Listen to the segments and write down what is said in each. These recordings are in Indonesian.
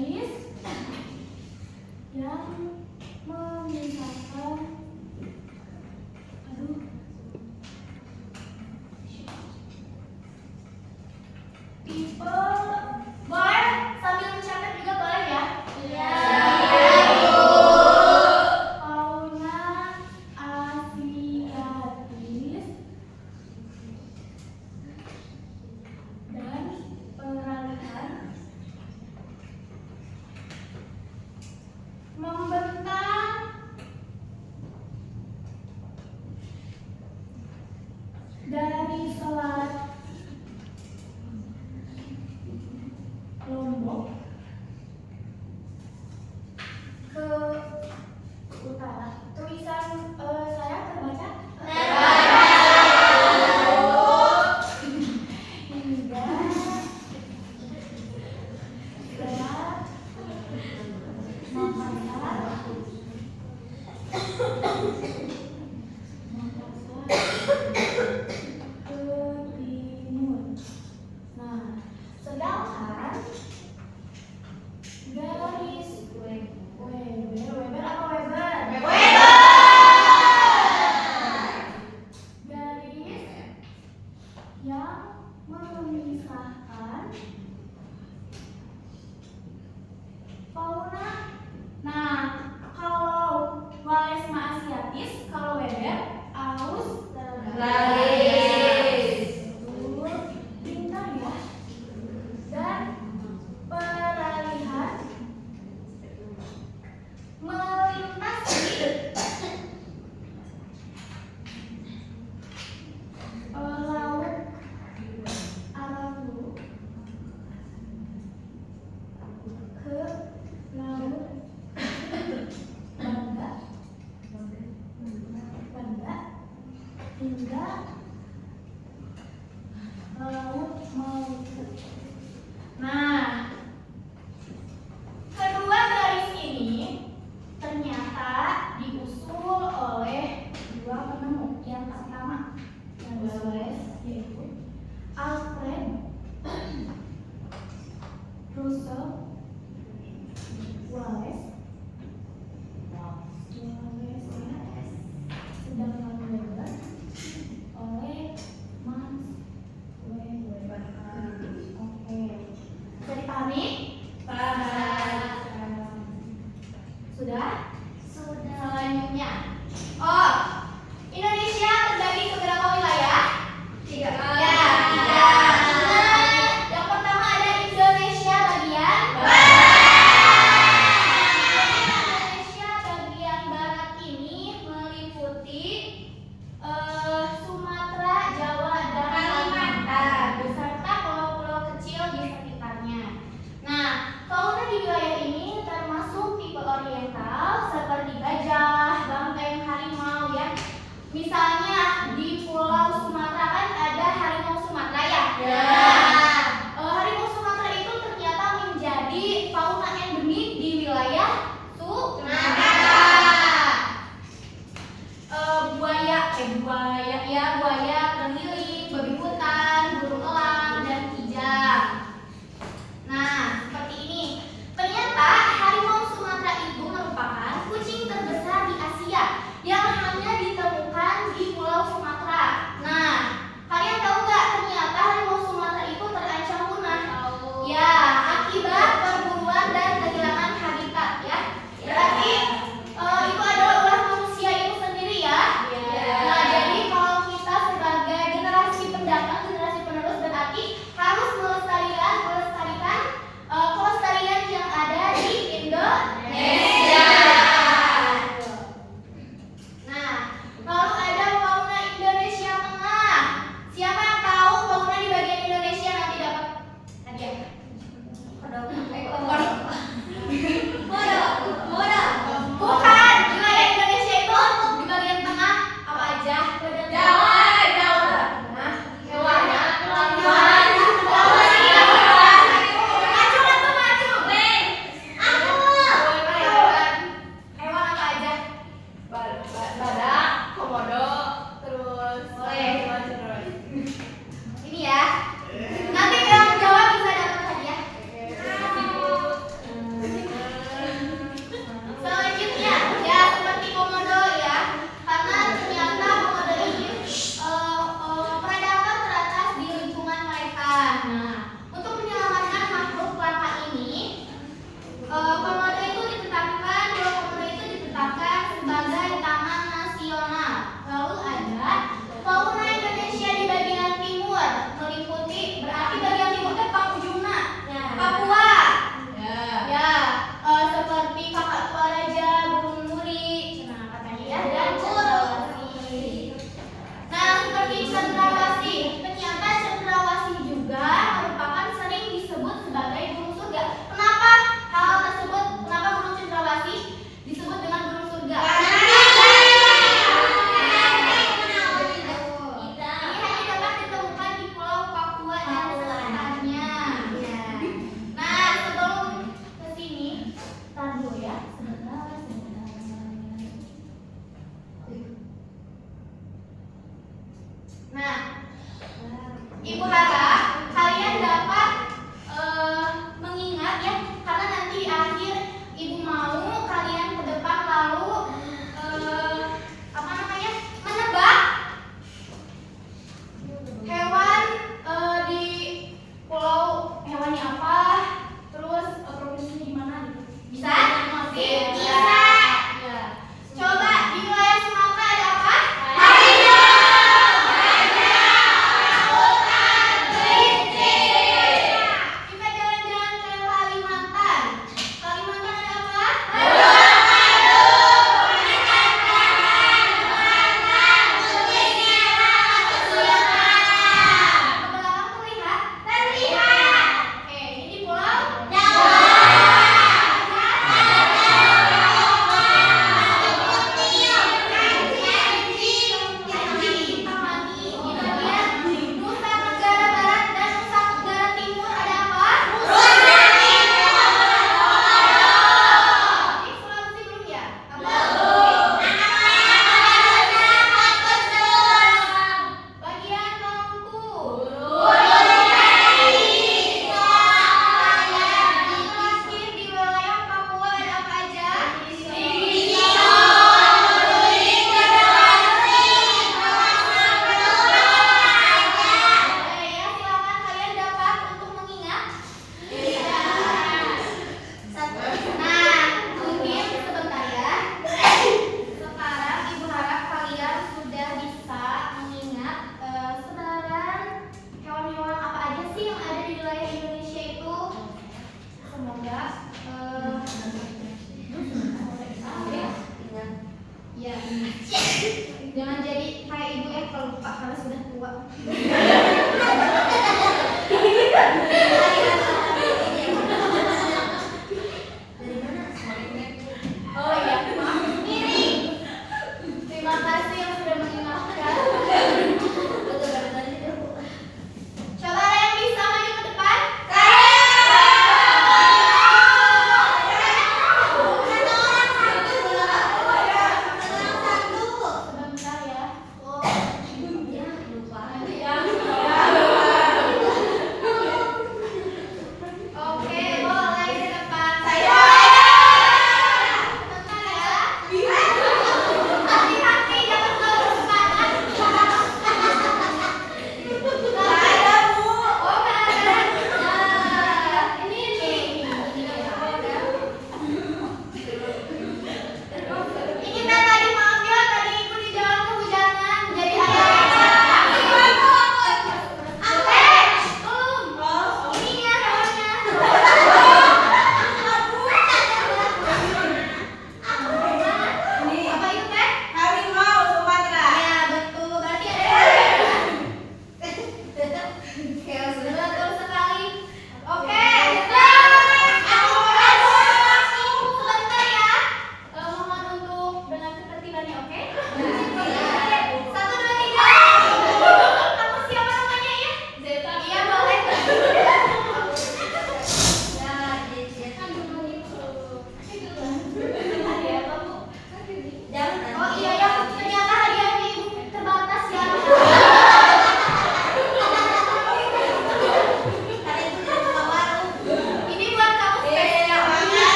garis yang memisahkan tipe. Boleh sambil mencatat juga boleh ya? Iya. Fauna asiatis dan peralihan membentang dari selat Lombok ke utara. Tulisan saya terbaca? Hingga selat Makassar ke timur. Nah, sedangkan garis Weber apa Weber? Garis yang memisahkan fauna. Nah, kalau Walisma asiatis, kalau Weber Australis. Pintar ya. Dan peralihan melintasi laut Arabu ke laut Banda hingga laut Maluku. Nah, kedua garis ini ternyata diusul oleh dua penemu. Yang pertama yaitu Alfred Russel Wallace. Sedangkan Weber oleh Max Weber. Oke, bisa dipahami? Paham. Sudah? Selanjutnya, Indonesia terbagi ke berapa wilayah? 3. Ya, 3. Yang pertama ada Indonesia bagian Indonesia bagian barat ini meliputi Sumatera, Jawa, dan Kalimantan beserta pulau-pulau kecil di sekitarnya. Nah, fauna di wilayah ini termasuk tipe oriental seperti gajah, banteng, harimau ya. Misalnya di Pulau Sumatera kan ada harimau Sumatera ya. Harimau Sumatera itu ternyata menjadi fauna endemik di wilayah Sumatera. Buaya, terenggiling, babi hutan, burung elang, dan kijang. Nah, seperti ini. Ternyata harimau Sumatera itu merupakan kucing terbesar di Asia yang hanya ditemukan di Pulau Sumatera. Nah, kalian tahu nggak ternyata harimau Sumatera itu terancam punah? Ya, akibat perburuan dan kehilangan habitat ya. Berarti itu adalah ulah manusia itu sendiri ya. Nah, jadi kalau kita sebagai generasi pendatang, generasi penerus berarti harus melestarikan kelestarian yang ada di Indonesia. Nah, lalu ada fauna Indonesia Tengah. Siapa yang tahu fauna di bagian Indonesia nanti dapat hadiah? Bukan, wilayah Indonesia itu di bagian tengah apa aja? Jawa. Ini ya. Nanti yang jawab bisa dapat hadiah.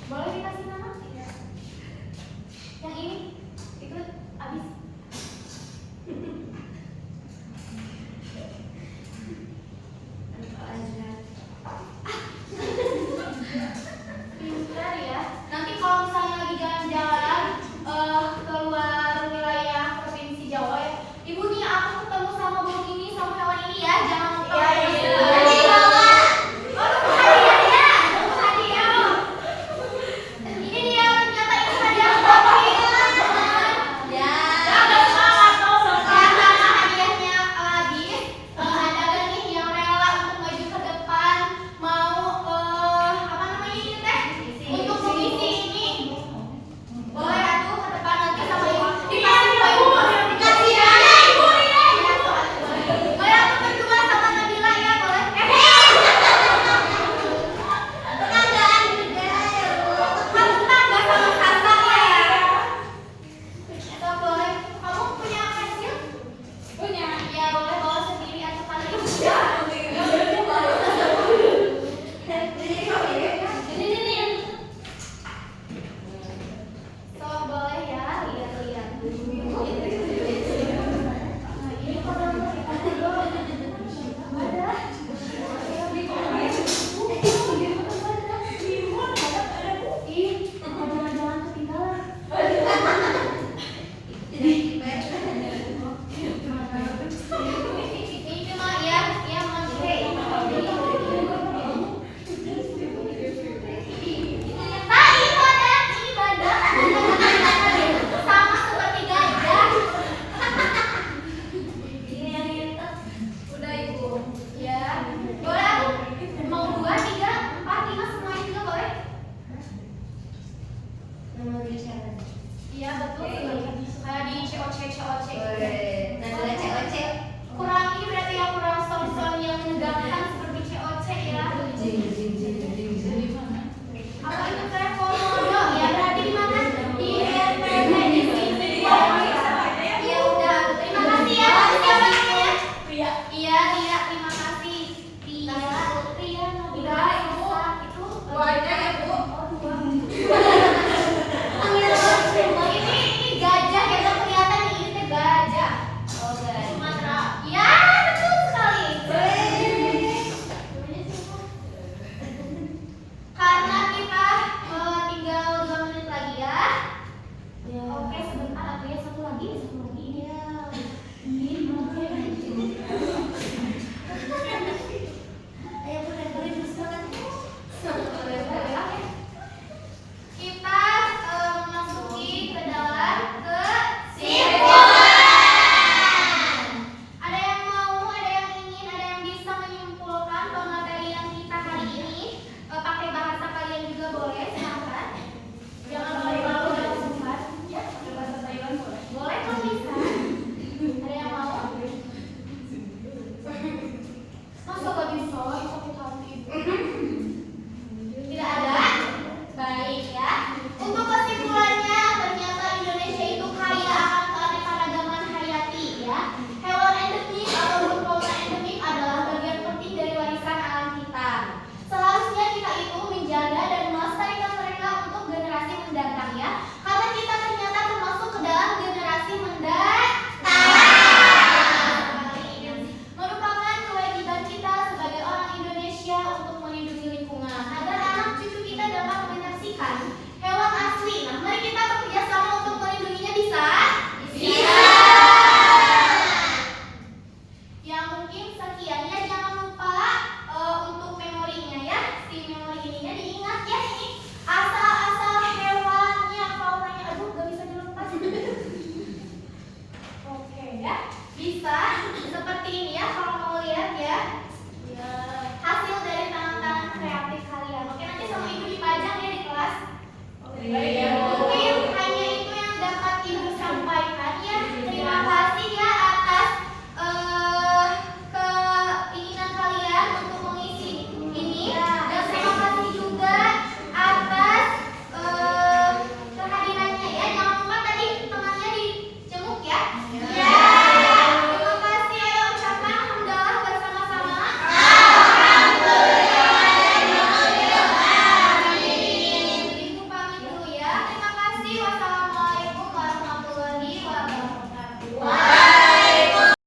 Boleh dikasih nama? Yang ini